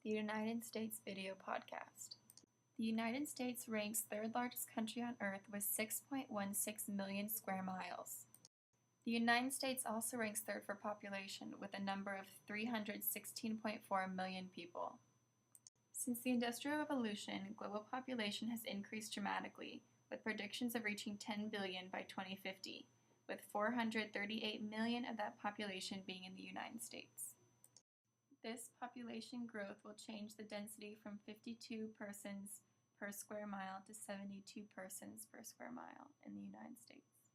the United States Video Podcast. The United States ranks third largest country on Earth with 6.16 million square miles. The United States also ranks third for population with a number of 316.4 million people. Since the Industrial Revolution, global population has increased dramatically, with predictions of reaching 10 billion by 2050, with 438 million of that population being in the United States. This population growth will change the density from 52 persons per square mile to 72 persons per square mile in the United States.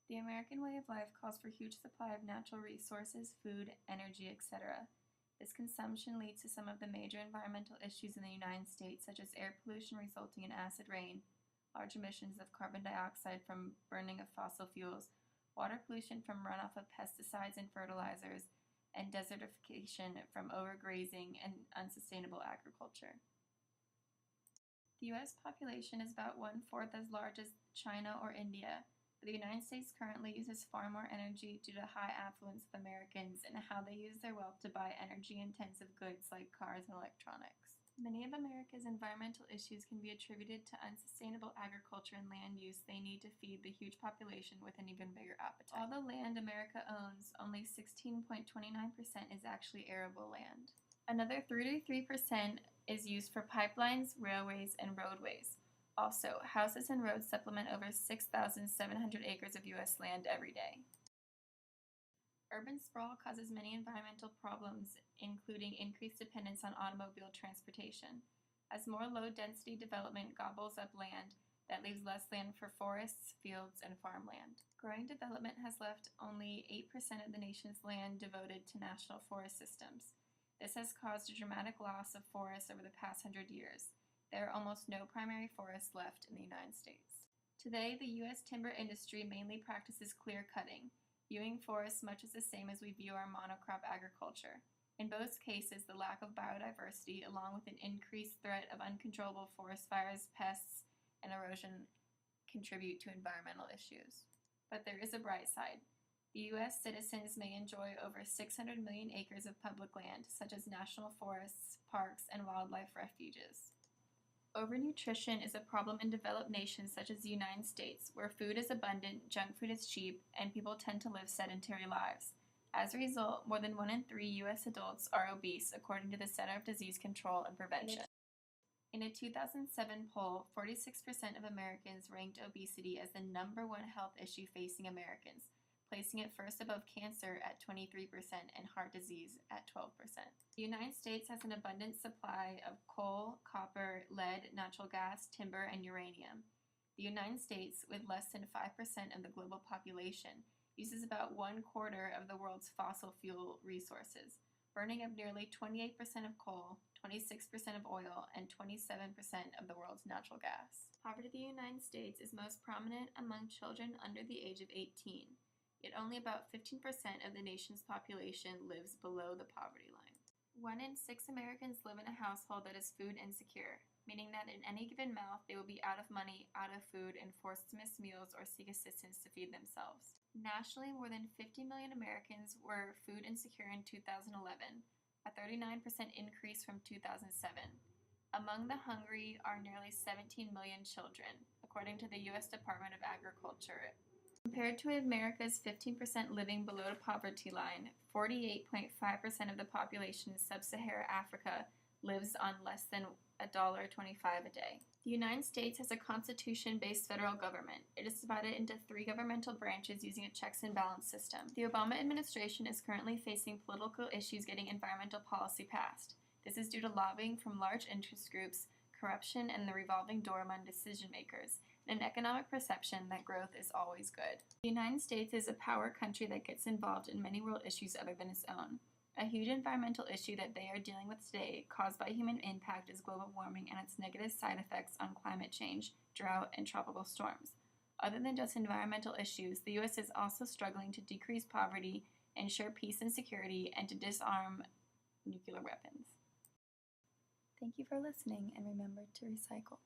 The American way of life calls for a huge supply of natural resources, food, energy, etc. This consumption leads to some of the major environmental issues in the United States, such as air pollution resulting in acid rain, large emissions of carbon dioxide from burning of fossil fuels, water pollution from runoff of pesticides and fertilizers, and desertification from overgrazing and unsustainable agriculture. The U.S. population is about 1/4 as large as China or India, but the United States currently uses far more energy due to high affluence of Americans and how they use their wealth to buy energy-intensive goods like cars and electronics. Many of America's environmental issues can be attributed to unsustainable agriculture and land use they need to feed the huge population with an even bigger appetite. All the land America owns, only 16.29% is actually arable land. Another 33% is used for pipelines, railways, and roadways. Also, houses and roads supplement over 6,700 acres of U.S. land every day. Urban sprawl causes many environmental problems, including increased dependence on automobile transportation, as more low-density development gobbles up land that leaves less land for forests, fields, and farmland. Growing development has left only 8% of the nation's land devoted to national forest systems. This has caused a dramatic loss of forests over the past 100 years. There are almost no primary forests left in the United States. Today, the U.S. timber industry mainly practices clear cutting, viewing forests much as the same as we view our monocrop agriculture. In both cases, the lack of biodiversity, along with an increased threat of uncontrollable forest fires, pests, and erosion, contribute to environmental issues. But there is a bright side. The U.S. citizens may enjoy over 600 million acres of public land, such as national forests, parks, and wildlife refuges. Overnutrition is a problem in developed nations such as the United States, where food is abundant, junk food is cheap, and people tend to live sedentary lives. As a result, more than 1 in 3 U.S. adults are obese, according to the Center of Disease Control and Prevention. In a 2007 poll, 46% of Americans ranked obesity as the number one health issue facing Americans, placing it first above cancer at 23% and heart disease at 12%. The United States has an abundant supply of coal, copper, lead, natural gas, timber, and uranium. The United States, with less than 5% of the global population, uses about 1/4 of the world's fossil fuel resources, burning up nearly 28% of coal, 26% of oil, and 27% of the world's natural gas. Poverty in the United States is most prominent among children under the age of 18. Yet only about 15% of the nation's population lives below the poverty line. 1 in 6 Americans live in a household that is food insecure, meaning that in any given month they will be out of money, out of food, and forced to miss meals or seek assistance to feed themselves. Nationally, more than 50 million Americans were food insecure in 2011, a 39% increase from 2007. Among the hungry are nearly 17 million children, according to the U.S. Department of Agriculture. Compared to America's 15% living below the poverty line, 48.5% of the population in sub-Saharan Africa lives on less than $1.25 a day. The United States has a constitution-based federal government. It is divided into 3 governmental branches using a checks and balance system. The Obama administration is currently facing political issues getting environmental policy passed. This is due to lobbying from large interest groups, corruption, and the revolving door among decision makers, and an economic perception that growth is always good. The United States is a power country that gets involved in many world issues other than its own. A huge environmental issue that they are dealing with today, caused by human impact, is global warming and its negative side effects on climate change, drought, and tropical storms. Other than just environmental issues, the U.S. is also struggling to decrease poverty, ensure peace and security, and to disarm nuclear weapons. Thank you for listening, and remember to recycle.